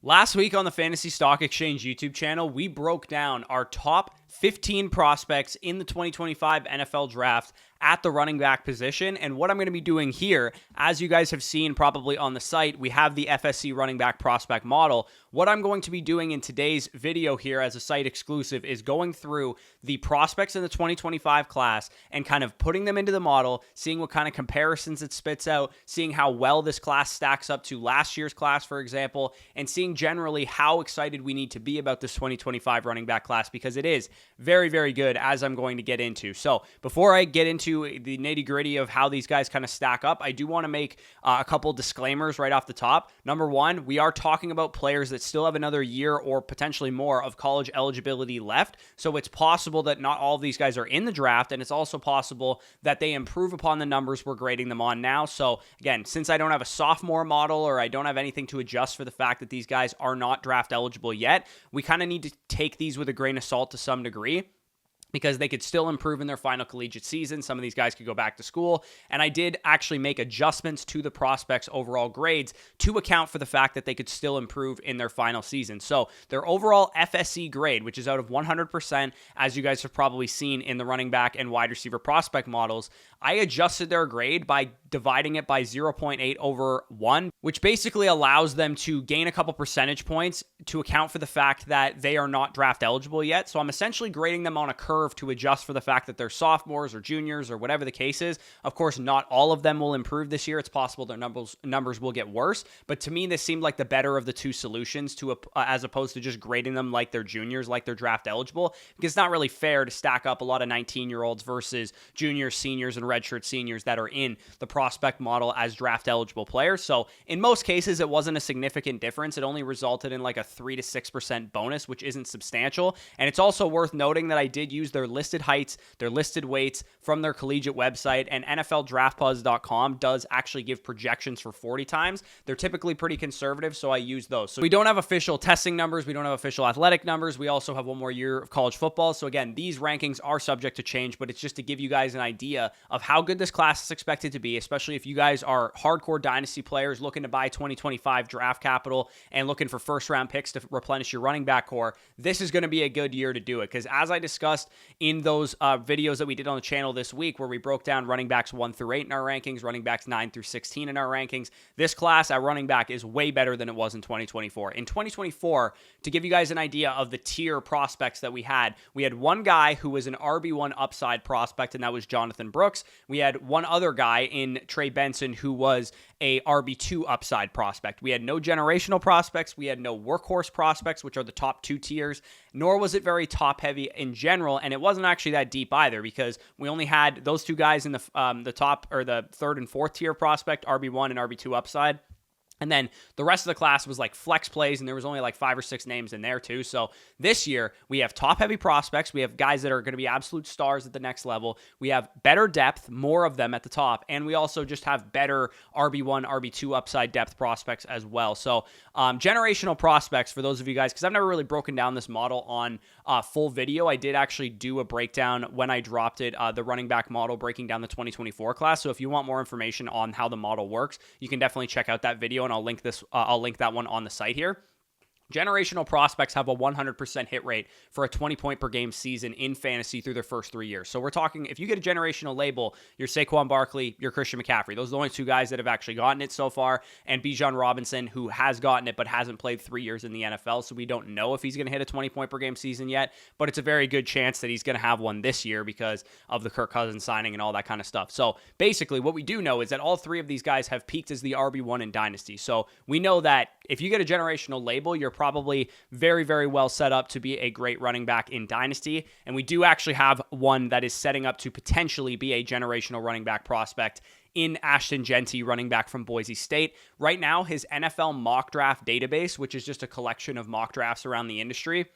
Last week on the Fantasy Stock Exchange YouTube channel, we broke down our top 15 prospects in the 2025 NFL Draft at the running back position. And what I'm going to be doing here, as you guys have seen probably on the site, we have the FSE running back prospect model. What I'm going to be doing in today's video here as a site exclusive is going through the prospects in the 2025 class and kind of putting them into the model, seeing what kind of comparisons it spits out, seeing how well this class stacks up to last year's class, for example, and seeing generally how excited we need to be about this 2025 running back class, because it is very, very good, as I'm going to get into. So before I get into the nitty gritty of how these guys kind of stack up, I do want to make a couple disclaimers right off the top. Number one, we are talking about players that still have another year or potentially more of college eligibility left. So it's possible that not all of these guys are in the draft, and it's also possible that they improve upon the numbers we're grading them on now. So again, since I don't have a sophomore model or I don't have anything to adjust for the fact that these guys are not draft eligible yet, we kind of need to take these with a grain of salt to some degree, because they could still improve in their final collegiate season. Some of these guys could go back to school. And I did actually make adjustments to the prospects' overall grades to account for the fact that they could still improve in their final season. So their overall FSE grade, which is out of 100%, as you guys have probably seen in the running back and wide receiver prospect models, I adjusted their grade by dividing it by 0.8 over 1, which basically allows them to gain a couple percentage points to account for the fact that they are not draft eligible yet. So I'm essentially grading them on a curve to adjust for the fact that they're sophomores or juniors or whatever the case is. Of course, not all of them will improve this year. It's possible their numbers will get worse. But to me, this seemed like the better of the two solutions as opposed to just grading them like they're juniors, like they're draft eligible. Because it's not really fair to stack up a lot of 19-year-olds versus juniors, seniors, and redshirt seniors that are in the prospect model as draft eligible players. So in most cases, it wasn't a significant difference. It only resulted in like a 3 to 6% bonus, which isn't substantial. And it's also worth noting that I did use their listed heights, their listed weights from their collegiate website, and NFLDraftPuzz.com does actually give projections for 40 times. They're typically pretty conservative, so I use those. So we don't have official testing numbers. We don't have official athletic numbers. We also have one more year of college football. So again, these rankings are subject to change, but it's just to give you guys an idea of how good this class is expected to be, especially if you guys are hardcore dynasty players looking to buy 2025 draft capital and looking for first-round picks to replenish your running back core. This is going to be a good year to do it, because as I discussed in those videos that we did on the channel this week, where we broke down running backs 1 through 8 in our rankings, running backs 9 through 16 in our rankings, this class at running back is way better than it was in 2024. In 2024, to give you guys an idea of the tier prospects that we had one guy who was an RB1 upside prospect, and that was Jonathan Brooks. We had one other guy in Trey Benson who was a RB2 upside prospect. We had no generational prospects. We had no workhorse prospects, which are the top 2 tiers, nor was it very top heavy in general. And it wasn't actually that deep either, because we only had those 2 guys in the top, or the 3rd and 4th tier prospect, RB1 and RB2 upside. And then the rest of the class was like flex plays, and there was only like 5 or 6 names in there too. So this year, we have top-heavy prospects. We have guys that are going to be absolute stars at the next level. We have better depth, more of them at the top, and we also just have better RB1, RB2 upside depth prospects as well. So generational prospects, for those of you guys, because I've never really broken down this model on full video. I did actually do a breakdown when I dropped it, the running back model, breaking down the 2024 class. So if you want more information on how the model works, you can definitely check out that video, and I'll link that one on the site here. Generational prospects have a 100% hit rate for a 20-point per game season in fantasy through their first 3 years. So we're talking, if you get a generational label, you're Saquon Barkley, you're Christian McCaffrey. Those are the only 2 guys that have actually gotten it so far, and Bijan Robinson, who has gotten it but hasn't played 3 years in the NFL, so we don't know if he's going to hit a 20-point per game season yet, but it's a very good chance that he's going to have one this year because of the Kirk Cousins signing and all that kind of stuff. So basically, what we do know is that all 3 of these guys have peaked as the RB1 in Dynasty. So we know that if you get a generational label, you're probably very, very well set up to be a great running back in Dynasty. And we do actually have one that is setting up to potentially be a generational running back prospect in Ashton Jeanty, running back from Boise State. Right now, his NFL mock draft database, which is just a collection of mock drafts around the industry.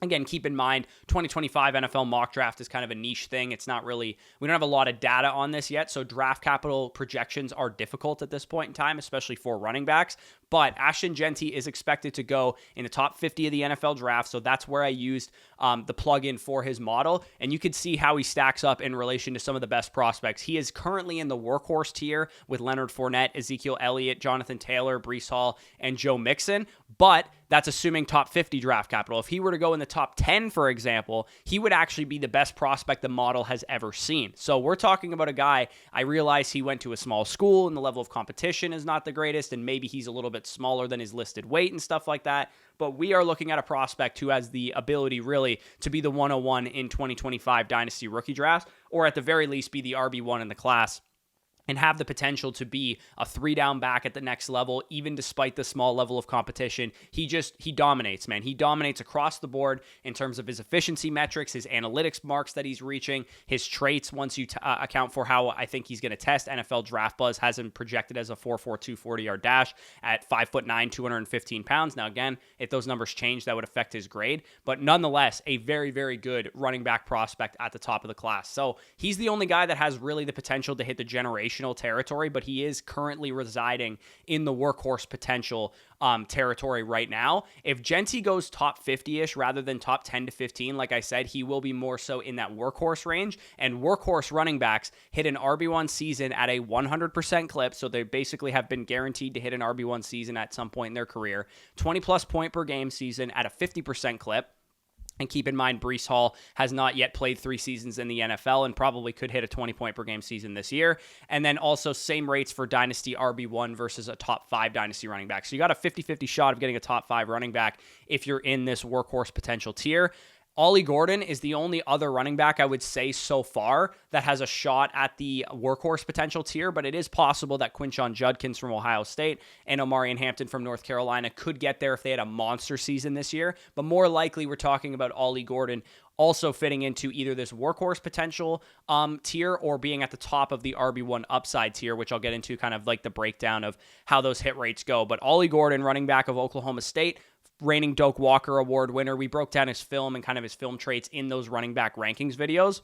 Again, keep in mind, 2025 NFL mock draft is kind of a niche thing. It's not really, we don't have a lot of data on this yet, so draft capital projections are difficult at this point in time, especially for running backs. But Ashton Jeanty is expected to go in the top 50 of the NFL draft, so that's where I used the plugin for his model, and you can see how he stacks up in relation to some of the best prospects. He is currently in the workhorse tier with Leonard Fournette, Ezekiel Elliott, Jonathan Taylor, Breece Hall, and Joe Mixon, but that's assuming top 50 draft capital. If he were to go in the top 10, for example, he would actually be the best prospect the model has ever seen. So we're talking about a guy, I realize he went to a small school and the level of competition is not the greatest, and maybe he's a little bit smaller than his listed weight and stuff like that. But we are looking at a prospect who has the ability really to be the 101 in 2025 Dynasty rookie drafts, or at the very least be the RB1 in the class, and have the potential to be a 3-down back at the next level, even despite the small level of competition. He dominates, man. He dominates across the board in terms of his efficiency metrics, his analytics marks that he's reaching, his traits, once you account for how I think he's going to test. NFL Draft Buzz has him projected as a 4.42 40-yard dash at 5'9", 215 pounds. Now, again, if those numbers change, that would affect his grade, but nonetheless, a very, very good running back prospect at the top of the class. So he's the only guy that has really the potential to hit the generational territory, but he is currently residing in the workhorse potential territory right now. If Genty goes top 50-ish rather than top 10 to 15, like I said, he will be more so in that workhorse range, and workhorse running backs hit an RB1 season at a 100% clip, so they basically have been guaranteed to hit an RB1 season at some point in their career, 20-plus point per game season at a 50% clip. And keep in mind, Breece Hall has not yet played 3 seasons in the NFL and probably could hit a 20-point-per-game season this year. And then also same rates for Dynasty RB1 versus a top 5 Dynasty running back. So you got a 50-50 shot of getting a top 5 running back if you're in this workhorse potential tier. Ollie Gordon is the only other running back I would say so far that has a shot at the workhorse potential tier, but it is possible that Quinshon Judkins from Ohio State and Omarion Hampton from North Carolina could get there if they had a monster season this year. But more likely, we're talking about Ollie Gordon also fitting into either this workhorse potential tier or being at the top of the RB1 upside tier, which I'll get into kind of like the breakdown of how those hit rates go. But Ollie Gordon, running back of Oklahoma State, reigning Doak Walker Award winner. We broke down his film and kind of his film traits in those running back rankings videos.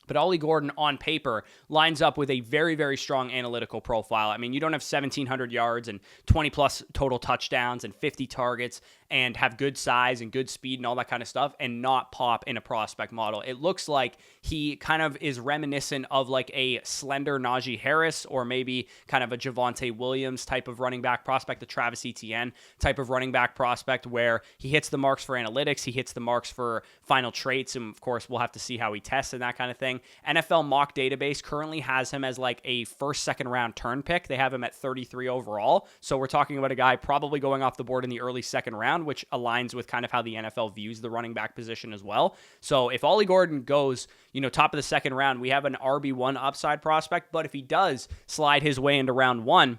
But Ollie Gordon on paper lines up with a very, very strong analytical profile. I mean, you don't have 1,700 yards and 20-plus total touchdowns and 50 targets and have good size and good speed and all that kind of stuff and not pop in a prospect model. It looks like he kind of is reminiscent of like a slender Najee Harris or maybe kind of a Javonte Williams type of running back prospect, a Travis Etienne type of running back prospect where he hits the marks for analytics, he hits the marks for final traits, and of course we'll have to see how he tests and that kind of thing. NFL Mock Database currently has him as like a first, second round turn pick. They have him at 33 overall. So we're talking about a guy probably going off the board in the early second round, which aligns with kind of how the NFL views the running back position as well. So if Ollie Gordon goes, top of the second round, we have an RB1 upside prospect. But if he does slide his way into round 1,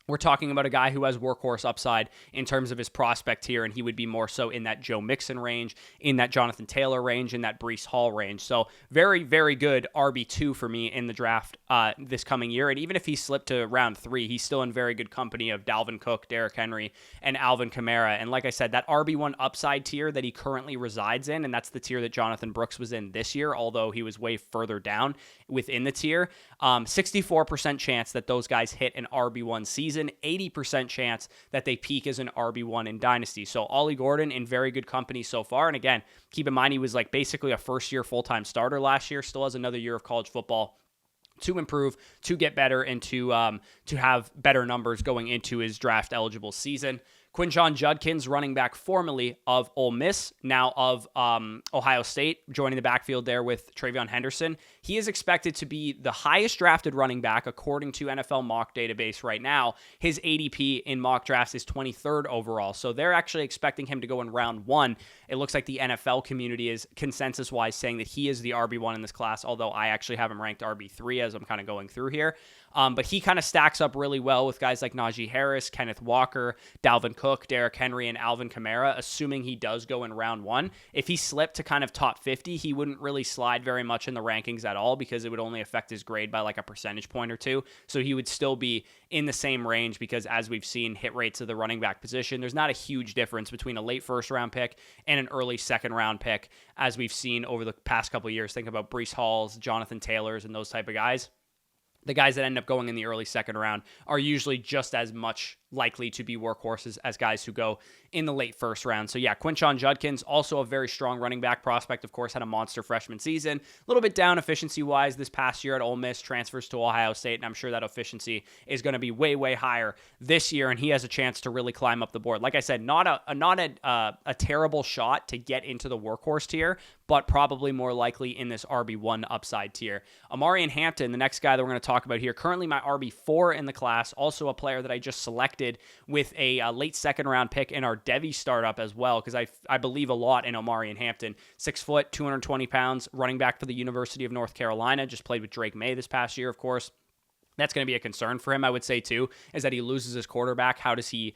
we're talking about a guy who has workhorse upside in terms of his prospect here, and he would be more so in that Joe Mixon range, in that Jonathan Taylor range, in that Breece Hall range. So very, very good RB2 for me in the draft this coming year. And even if he slipped to round 3, he's still in very good company of Dalvin Cook, Derrick Henry, and Alvin Kamara. And like I said, that RB1 upside tier that he currently resides in, and that's the tier that Jonathan Brooks was in this year, although he was way further down within the tier, 64% chance that those guys hit an RB1 season. 80% chance that they peak as an RB1 in Dynasty. So Ollie Gordon in very good company so far. And again, keep in mind he was like basically a first-year full-time starter last year, still has another year of college football to improve, to get better, and to have better numbers going into his draft-eligible season. Quinshon Judkins, running back formerly of Ole Miss, now of Ohio State, joining the backfield there with Travion Henderson. He is expected to be the highest drafted running back according to NFL Mock Database right now. His ADP in mock drafts is 23rd overall, so they're actually expecting him to go in round 1. It looks like the NFL community is consensus-wise saying that he is the RB1 in this class, although I actually have him ranked RB3 as I'm kind of going through here. But he kind of stacks up really well with guys like Najee Harris, Kenneth Walker, Dalvin Cook, Derrick Henry, and Alvin Kamara, assuming he does go in round 1. If he slipped to kind of top 50, he wouldn't really slide very much in the rankings at all because it would only affect his grade by like a percentage point or two. So he would still be in the same range because as we've seen hit rates of the running back position, there's not a huge difference between a late first round pick and an early second round pick as we've seen over the past couple of years. Think about Breece Halls, Jonathan Taylors, and those type of guys. The guys that end up going in the early second round are usually just as much likely to be workhorses as guys who go in the late first round. So yeah, Quinshon Judkins, also a very strong running back prospect, of course, had a monster freshman season. A little bit down efficiency-wise this past year at Ole Miss, transfers to Ohio State, and I'm sure that efficiency is going to be way, way higher this year, and he has a chance to really climb up the board. Like I said, not a terrible shot to get into the workhorse tier, but probably more likely in this RB1 upside tier. Amarian Hampton, the next guy that we're going to talk about here, currently my RB4 in the class, also a player that I just selected with a late second round pick in our Devi startup as well, because I believe a lot in Amarian Hampton. 6 foot, 220 pounds, running back for the University of North Carolina, just played with Drake May this past year, of course. That's going to be a concern for him, I would say, too, is that he loses his quarterback. How does he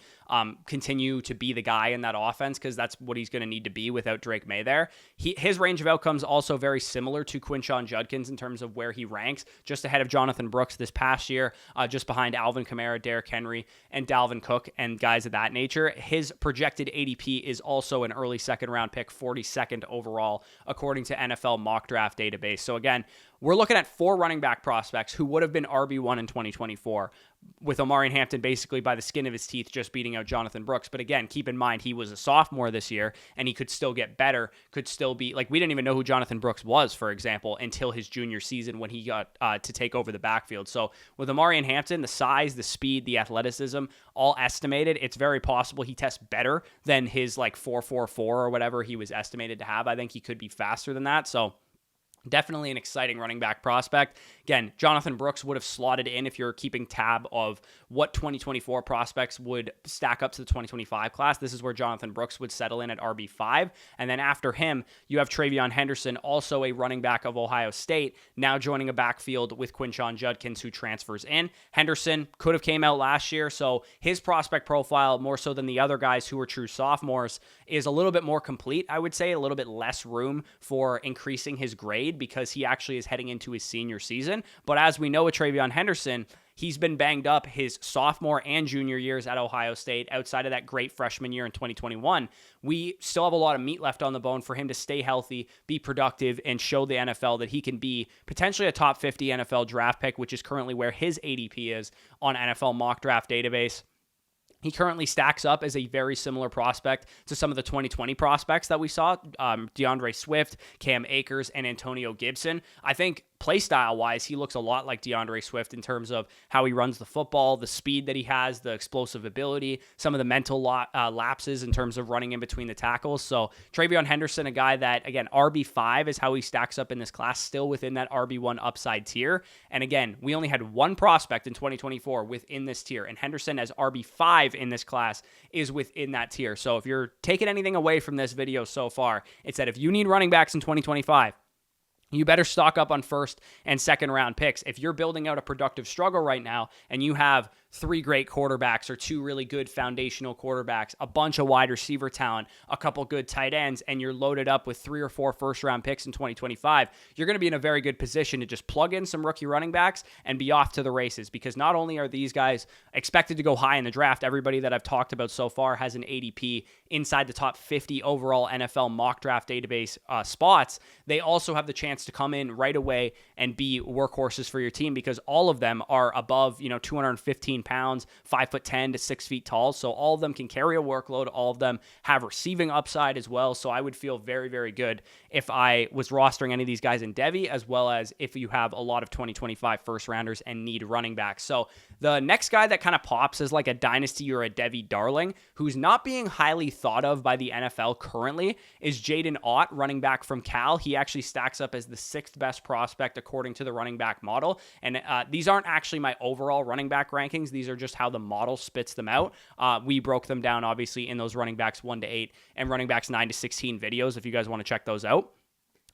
continue to be the guy in that offense? Because that's what he's going to need to be without Drake May there. His range of outcomes also very similar to Quinshon Judkins in terms of where he ranks, just ahead of Jonathan Brooks this past year, just behind Alvin Kamara, Derrick Henry, and Dalvin Cook, and guys of that nature. His projected ADP is also an early second-round pick, 42nd overall, according to NFL Mock Draft Database. So again, we're looking at 4 running back prospects who would have been RB1 in 2024, with Amarian Hampton basically by the skin of his teeth just beating out Jonathan Brooks. But again, keep in mind, he was a sophomore this year, and he could still get better, could still be, like, we didn't even know who Jonathan Brooks was, for example, until his junior season when he got to take over the backfield. So with Amarian Hampton, the size, the speed, the athleticism, all estimated, it's very possible he tests better than his, like, 4.44 or whatever he was estimated to have. I think he could be faster than that. So definitely an exciting running back prospect. Again, Jonathan Brooks would have slotted in if you're keeping tab of what 2024 prospects would stack up to the 2025 class. This is where Jonathan Brooks would settle in at RB5. And then after him, you have Travion Henderson, also a running back of Ohio State, now joining a backfield with Quinshon Judkins, who transfers in. Henderson could have came out last year, so his prospect profile, more so than the other guys who were true sophomores, is a little bit more complete, I would say, a little bit less room for increasing his grade because he actually is heading into his senior season. But as we know with Travion Henderson, he's been banged up his sophomore and junior years at Ohio State. Outside of that great freshman year in 2021, we still have a lot of meat left on the bone for him to stay healthy, be productive, and show the NFL that he can be potentially a top 50 NFL draft pick, which is currently where his ADP is on NFL Mock Draft Database. He currently stacks up as a very similar prospect to some of the 2020 prospects that we saw, DeAndre Swift, Cam Akers, and Antonio Gibson. I think play style-wise, he looks a lot like DeAndre Swift in terms of how he runs the football, the speed that he has, the explosive ability, some of the mental lapses in terms of running in between the tackles. So Travion Henderson, a guy that, again, RB5 is how he stacks up in this class, still within that RB1 upside tier. And again, we only had one prospect in 2024 within this tier, and Henderson as RB5 in this class is within that tier. So if you're taking anything away from this video so far, it's that if you need running backs in 2025, you better stock up on first and second round picks. If you're building out a productive struggle right now and you have 3 great quarterbacks or 2 really good foundational quarterbacks, a bunch of wide receiver talent, a couple good tight ends, and you're loaded up with 3 or 4 first round picks in 2025, you're going to be in a very good position to just plug in some rookie running backs and be off to the races, because not only are these guys expected to go high in the draft, everybody that I've talked about so far has an ADP inside the top 50 overall NFL Mock Draft Database spots. They also have the chance to come in right away and be workhorses for your team, because all of them are above, 215 pounds, 5'10" to 6 feet tall. So all of them can carry a workload. All of them have receiving upside as well. So I would feel very, very good if I was rostering any of these guys in Devi, as well as if you have a lot of 2025 first rounders and need running backs. So the next guy that kind of pops as like a dynasty or a Devi darling, who's not being highly thought of by the NFL currently, is Jaden Ott, running back from Cal. He actually stacks up as the 6th best prospect according to the running back model. And these aren't actually my overall running back rankings. These are just how the model spits them out. We broke them down, obviously, in those running backs 1 to 8 and running backs 9 to 16 videos, if you guys want to check those out.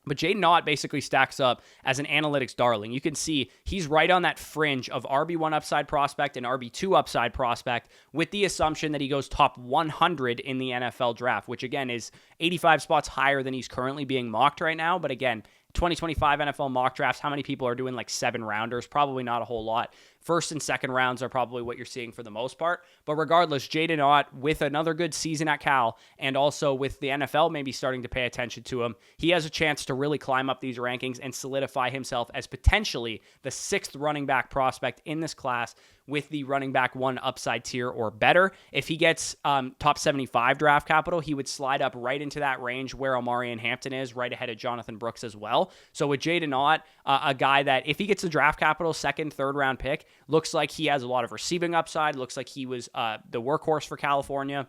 But Jaden Ott basically stacks up as an analytics darling. You can see he's right on that fringe of RB1 upside prospect and RB2 upside prospect, with the assumption that he goes top 100 in the NFL draft, which again is 85 spots higher than he's currently being mocked right now. But again, 2025 NFL mock drafts, how many people are doing like 7 rounders? Probably not a whole lot. First and second rounds are probably what you're seeing for the most part. But regardless, Jaden Ott, with another good season at Cal, and also with the NFL maybe starting to pay attention to him, he has a chance to really climb up these rankings and solidify himself as potentially the 6th running back prospect in this class, with the running back 1 upside tier or better. If he gets top 75 draft capital, he would slide up right into that range where Omarion Hampton is, right ahead of Jonathan Brooks as well. So with Jaden Ott, a guy that if he gets the draft capital, second, third round pick, looks like he has a lot of receiving upside, looks like he was the workhorse for California.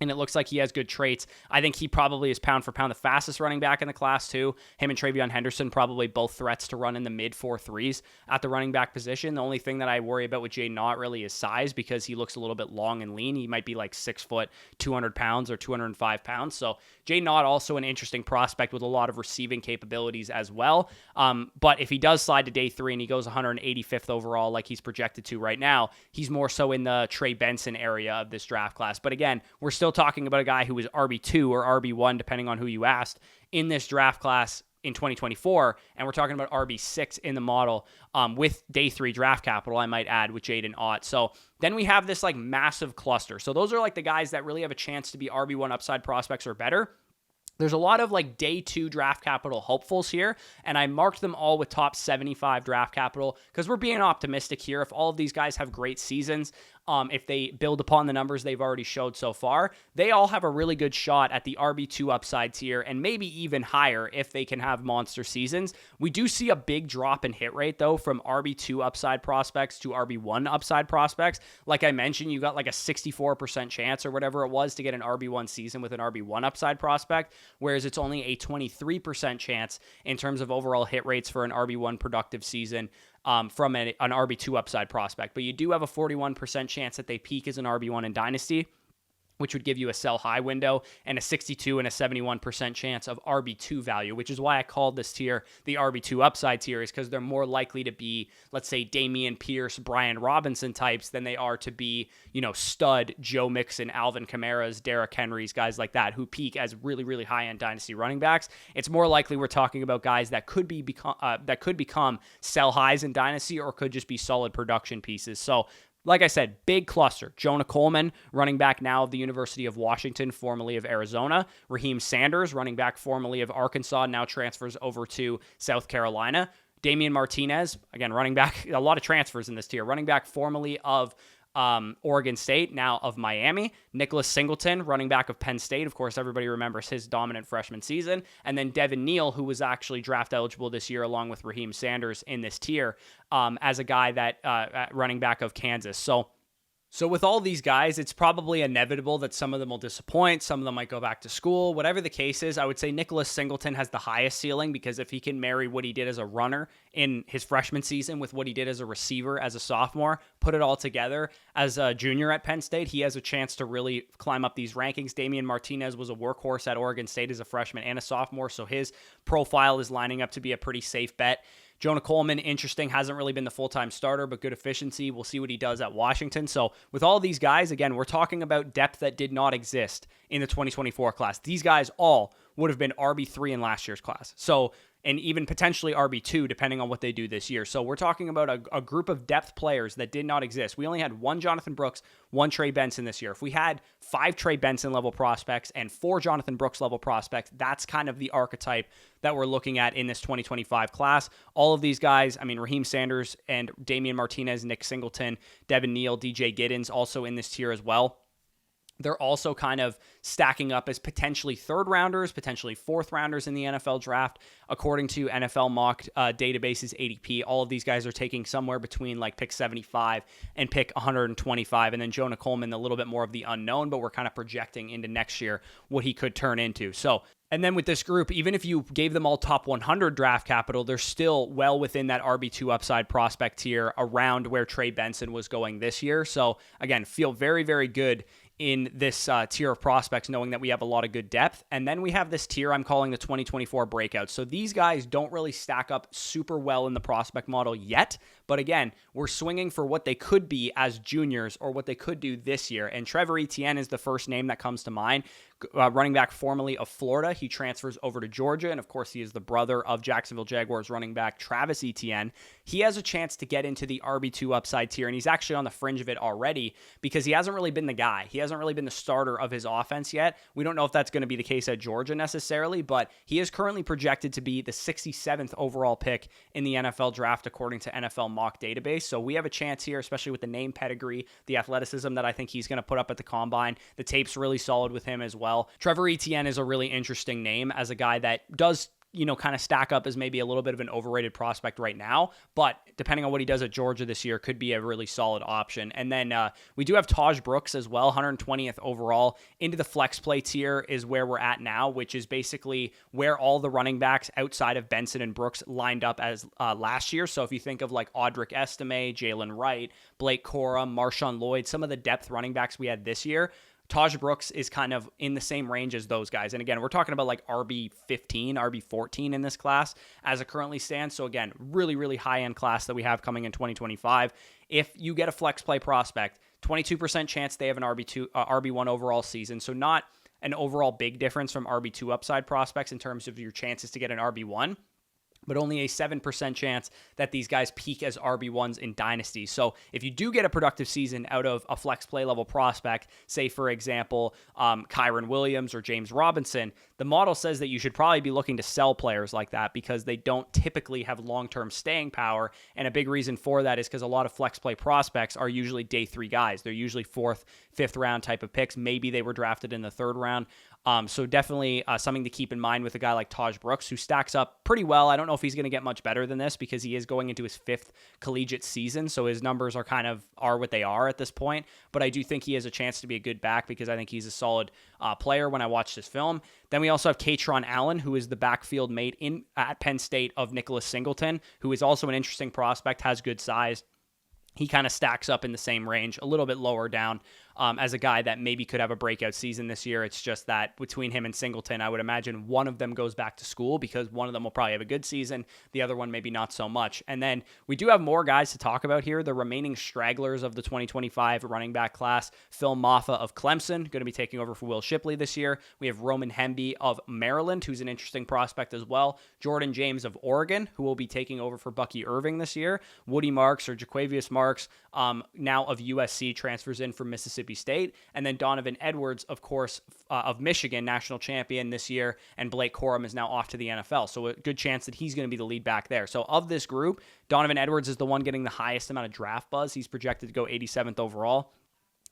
And it looks like he has good traits. I think he probably is pound for pound the fastest running back in the class too. Him and Travion Henderson probably both threats to run in the mid 4.3s at the running back position. The only thing that I worry about with Jaden Ott really is size, because he looks a little bit long and lean. He might be like 6 foot, 200 pounds or 205 pounds. So Jaden Ott also an interesting prospect with a lot of receiving capabilities as well. But if he does slide to day 3 and he goes 185th overall like he's projected to right now, he's more so in the Trey Benson area of this draft class. But again, we're still talking about a guy who was RB2 or RB1, depending on who you asked, in this draft class in 2024, and we're talking about RB6 in the model with day 3 draft capital, I might add, with Jaden Ott. So then we have this like massive cluster. So those are like the guys that really have a chance to be RB1 upside prospects or better. There's a lot of like day 2 draft capital hopefuls here, and I marked them all with top 75 draft capital because we're being optimistic here. If all of these guys have great seasons, if they build upon the numbers they've already showed so far, they all have a really good shot at the RB2 upside tier and maybe even higher if they can have monster seasons. We do see a big drop in hit rate though from RB2 upside prospects to RB1 upside prospects. Like I mentioned, you got like a 64% chance or whatever it was to get an RB1 season with an RB1 upside prospect, whereas it's only a 23% chance in terms of overall hit rates for an RB1 productive season from an RB2 upside prospect. But you do have a 41% chance that they peak as an RB1 in Dynasty, which would give you a sell high window, and a 62 and a 71% chance of RB2 value, which is why I called this tier the RB2 upside tier, is because they're more likely to be, let's say, Damian Pierce, Brian Robinson types than they are to be, stud Joe Mixon, Alvin Kamara's, Derrick Henry's, guys like that, who peak as really, really high-end dynasty running backs. It's more likely we're talking about guys that could become sell highs in dynasty or could just be solid production pieces. So like I said, big cluster. Jonah Coleman, running back now of the University of Washington, formerly of Arizona. Raheem Sanders, running back formerly of Arkansas, now transfers over to South Carolina. Damian Martinez, again, running back, a lot of transfers in this tier. Running back formerly of Oregon State, now of Miami. Nicholas Singleton, running back of Penn State. Of course, everybody remembers his dominant freshman season. And then Devin Neal, who was actually draft eligible this year along with Raheem Sanders in this tier as a guy that running back of Kansas. So with all these guys, it's probably inevitable that some of them will disappoint. Some of them might go back to school. Whatever the case is, I would say Nicholas Singleton has the highest ceiling, because if he can marry what he did as a runner in his freshman season with what he did as a receiver as a sophomore, put it all together as a junior at Penn State, he has a chance to really climb up these rankings. Damian Martinez was a workhorse at Oregon State as a freshman and a sophomore, so his profile is lining up to be a pretty safe bet. Jonah Coleman, interesting, hasn't really been the full-time starter, but good efficiency. We'll see what he does at Washington. So with all these guys, again, we're talking about depth that did not exist in the 2024 class. These guys all would have been RB3 in last year's class. So, and even potentially RB2, depending on what they do this year. So we're talking about a group of depth players that did not exist. We only had one Jonathan Brooks, one Trey Benson this year. If we had 5 Trey Benson level prospects and 4 Jonathan Brooks level prospects, that's kind of the archetype that we're looking at in this 2025 class. All of these guys, I mean, Raheem Sanders and Damian Martinez, Nick Singleton, Devin Neal, DJ Giddens, also in this tier as well. They're also kind of stacking up as potentially third rounders, potentially fourth rounders in the NFL draft. According to NFL mock databases, ADP, all of these guys are taking somewhere between like pick 75 and pick 125. And then Jonah Coleman, a little bit more of the unknown, but we're kind of projecting into next year what he could turn into. So, and then with this group, even if you gave them all top 100 draft capital, they're still well within that RB2 upside prospect tier around where Trey Benson was going this year. So again, feel very, very good in this tier of prospects, knowing that we have a lot of good depth. And then we have this tier I'm calling the 2024 breakouts. So these guys don't really stack up super well in the prospect model yet. But again, we're swinging for what they could be as juniors or what they could do this year. And Trevor Etienne is the first name that comes to mind. running back formerly of Florida. He transfers over to Georgia, and of course, he is the brother of Jacksonville Jaguars running back Travis Etienne. He has a chance to get into the RB2 upside tier, and he's actually on the fringe of it already because he hasn't really been the guy. He hasn't really been the starter of his offense yet. We don't know if that's going to be the case at Georgia necessarily, but he is currently projected to be the 67th overall pick in the NFL draft according to NFL Mock Database. So we have a chance here, especially with the name pedigree, the athleticism that I think he's going to put up at the combine. The tape's really solid with him as well. Trevor Etienne is a really interesting name as a guy that does kind of stack up as maybe a little bit of an overrated prospect right now, but depending on what he does at Georgia this year, could be a really solid option. And then we do have Taj Brooks as well, 120th overall. Into the flex play tier is where we're at now, which is basically where all the running backs outside of Benson and Brooks lined up as last year. So if you think of like Audric Estime, Jalen Wright, Blake Corum, Marshawn Lloyd, some of the depth running backs we had this year, Taj Brooks is kind of in the same range as those guys. And again, we're talking about like RB15, RB14 in this class as it currently stands. So again, really, really high-end class that we have coming in 2025. If you get a flex play prospect, 22% chance they have an RB1 overall season. So not an overall big difference from RB2 upside prospects in terms of your chances to get an RB1, but only a 7% chance that these guys peak as RB1s in dynasties. So if you do get a productive season out of a flex play level prospect, say for example, Kyron Williams or James Robinson, the model says that you should probably be looking to sell players like that because they don't typically have long-term staying power. And a big reason for that is because a lot of flex play prospects are usually day 3 guys. They're usually 4th, 5th round type of picks. Maybe they were drafted in the 3rd round. So definitely something to keep in mind with a guy like Taj Brooks, who stacks up pretty well. I don't know if he's going to get much better than this because he is going into his 5th collegiate season. So his numbers are what they are at this point. But I do think he has a chance to be a good back because I think he's a solid player when I watched this film. Then we also have Katron Allen, who is the backfield mate at Penn State of Nicholas Singleton, who is also an interesting prospect, has good size. He kind of stacks up in the same range, a little bit lower down as a guy that maybe could have a breakout season this year. It's just that between him and Singleton, I would imagine one of them goes back to school because one of them will probably have a good season. The other one, maybe not so much. And then we do have more guys to talk about here. The remaining stragglers of the 2025 running back class: Phil Maffa of Clemson, going to be taking over for Will Shipley this year. We have Roman Hemby of Maryland, who's an interesting prospect as well. Jordan James of Oregon, who will be taking over for Bucky Irving this year. Woody Marks or Jaquavius Marks, now of USC, transfers in from Mississippi State. And then Donovan Edwards, of course, of Michigan, national champion this year. And Blake Corum is now off to the NFL. So a good chance that he's going to be the lead back there. So of this group, Donovan Edwards is the one getting the highest amount of draft buzz. He's projected to go 87th overall.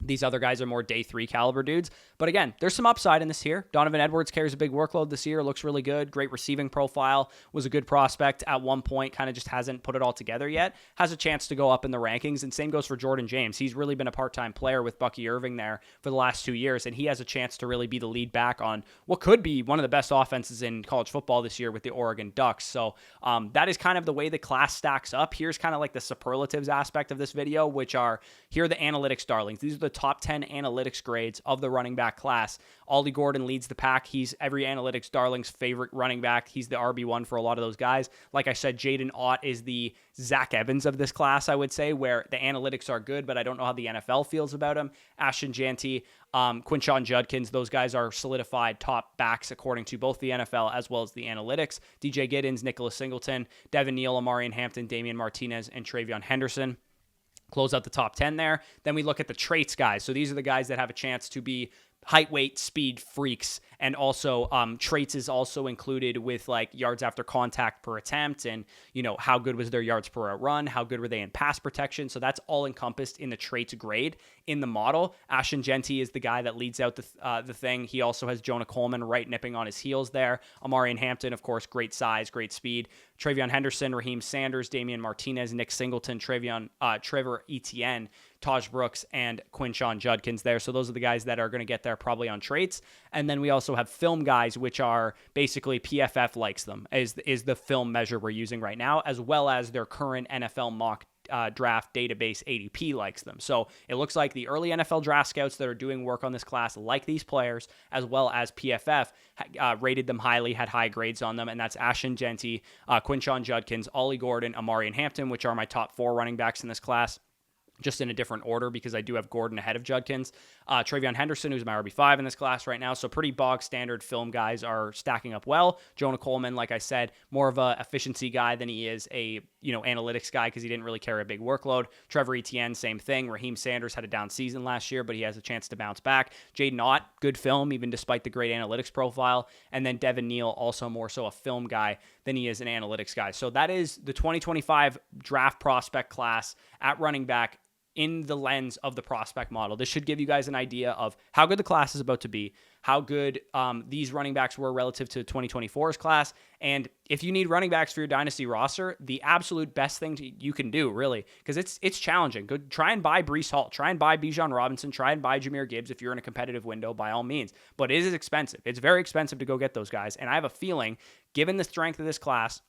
These other guys are more day 3 caliber dudes. But again, there's some upside in this here. Donovan Edwards carries a big workload this year. Looks really good. Great receiving profile. Was a good prospect at one point. Kind of just hasn't put it all together yet. Has a chance to go up in the rankings. And same goes for Jordan James. He's really been a part-time player with Bucky Irving there for the last 2 years. And he has a chance to really be the lead back on what could be one of the best offenses in college football this year with the Oregon Ducks. So that is kind of the way the class stacks up. Here's kind of like the superlatives aspect of this video, which are, here are the analytics darlings. These are the top 10 analytics grades of the running back class. Ollie Gordon leads the pack. He's every analytics darling's favorite running back. He's the RB1 for a lot of those guys. Like I said, Jaden Ott is the Zach Evans of this class, I would say, where the analytics are good, but I don't know how the NFL feels about him. Ashton Jeanty, Quinshon Judkins, those guys are solidified top backs according to both the NFL as well as the analytics. DJ Giddens, Nicholas Singleton, Devin Neal, Amarian Hampton, Damian Martinez, and Travion Henderson close out the top 10 there. Then we look at the traits guys. So these are the guys that have a chance to be height, weight, speed freaks. And also traits is also included with like yards after contact per attempt and, how good was their yards per run? How good were they in pass protection? So that's all encompassed in the traits grade in the model. Ashton Jeanty is the guy that leads out the thing. He also has Jonah Coleman right nipping on his heels there. Amarian Hampton, of course, great size, great speed. Travion Henderson, Raheem Sanders, Damian Martinez, Nick Singleton, Trevor Etienne, Taj Brooks, and Quinshon Judkins there. So those are the guys that are going to get there probably on traits. And then we also have film guys, which are basically PFF likes them, is the film measure we're using right now, as well as their current NFL mock draft database ADP likes them. So it looks like the early NFL draft scouts that are doing work on this class like these players, as well as PFF rated them highly, had high grades on them, and that's Ashton Jeanty, Quinshon Judkins, Ollie Gordon, Amarian Hampton, which are my top 4 running backs in this class, just in a different order because I do have Gordon ahead of Judkins. Travion Henderson, who's my RB5 in this class right now. So pretty bog standard film guys are stacking up well. Jonah Coleman, like I said, more of a efficiency guy than he is a analytics guy because he didn't really carry a big workload. Trevor Etienne, same thing. Raheem Sanders had a down season last year, but he has a chance to bounce back. Jaden Ott, good film, even despite the great analytics profile. And then Devin Neal, also more so a film guy than he is an analytics guy. So that is the 2025 draft prospect class at running back in the lens of the prospect model. This should give you guys an idea of how good the class is about to be, how good these running backs were relative to 2024's class. And if you need running backs for your dynasty roster, the absolute best thing you can do, really, because it's challenging. Go try and buy Breece Hall, try and buy Bijan Robinson, try and buy Jahmyr Gibbs if you're in a competitive window, by all means. But it is expensive. It's very expensive to go get those guys. And I have a feeling, given the strength of this class,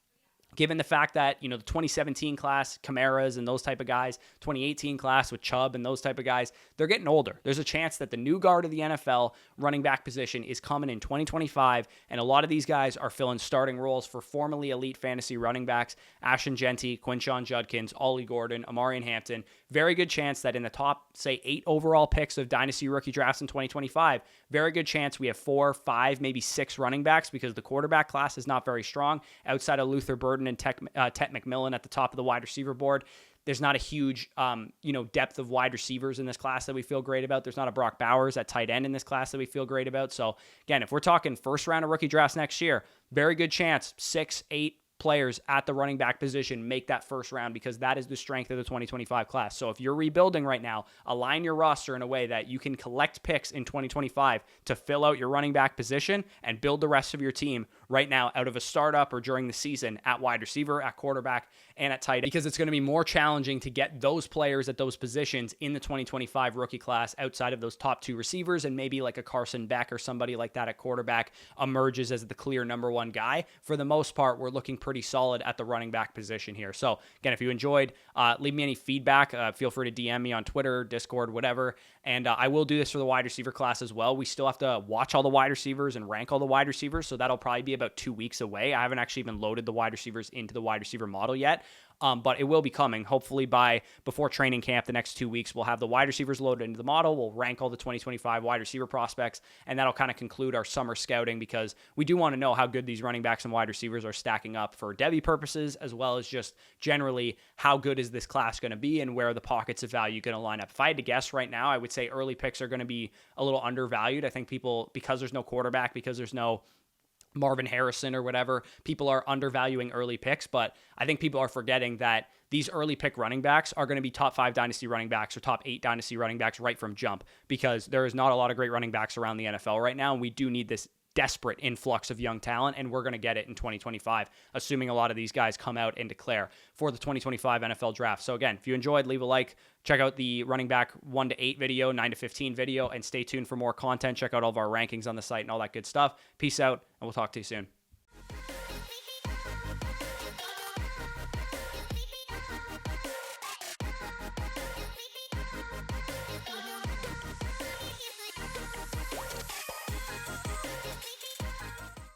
given the fact that, the 2017 class, Camaras and those type of guys, 2018 class with Chubb and those type of guys, they're getting older. There's a chance that the new guard of the NFL running back position is coming in 2025, and a lot of these guys are filling starting roles for formerly elite fantasy running backs, Ashton Genty, Quinshon Judkins, Ollie Gordon, Amarian Hampton. Very good chance that in the top, say, 8 overall picks of dynasty rookie drafts in 2025, very good chance we have 4, 5, maybe 6 running backs because the quarterback class is not very strong outside of Luther Burden and Tet McMillan at the top of the wide receiver board. There's not a huge, depth of wide receivers in this class that we feel great about. There's not a Brock Bowers at tight end in this class that we feel great about. So again, if we're talking first round of rookie drafts next year, very good chance 6, 8 players at the running back position make that first round because that is the strength of the 2025 class. So if you're rebuilding right now, align your roster in a way that you can collect picks in 2025 to fill out your running back position and build the rest of your team right now out of a startup or during the season at wide receiver, at quarterback, and at tight end, because it's going to be more challenging to get those players at those positions in the 2025 rookie class outside of those top 2 receivers, and maybe like a Carson Beck or somebody like that at quarterback emerges as the clear number 1 guy. For the most part, we're looking pretty solid at the running back position here. So again, if you enjoyed, leave me any feedback. Feel free to DM me on Twitter, Discord, whatever. And I will do this for the wide receiver class as well. We still have to watch all the wide receivers and rank all the wide receivers. So that'll probably be about 2 weeks away. I haven't actually even loaded the wide receivers into the wide receiver model yet. But it will be coming. Hopefully before training camp, the next 2 weeks, we'll have the wide receivers loaded into the model. We'll rank all the 2025 wide receiver prospects, and that'll kind of conclude our summer scouting because we do want to know how good these running backs and wide receivers are stacking up for Devy purposes, as well as just generally how good is this class going to be and where are the pockets of value going to line up. If I had to guess right now, I would say early picks are going to be a little undervalued. I think people, because there's no quarterback, because there's no Marvin Harrison or whatever, people are undervaluing early picks, but I think people are forgetting that these early pick running backs are going to be top 5 dynasty running backs or top 8 dynasty running backs right from jump, because there is not a lot of great running backs around the NFL right now, and we do need this desperate influx of young talent, and we're going to get it in 2025, assuming a lot of these guys come out and declare for the 2025 NFL draft. So again, if you enjoyed, leave a like, check out the running back 1 to 8 video, 9 to 15 video, and stay tuned for more content. Check out all of our rankings on the site and all that good stuff. Peace out, and we'll talk to you soon.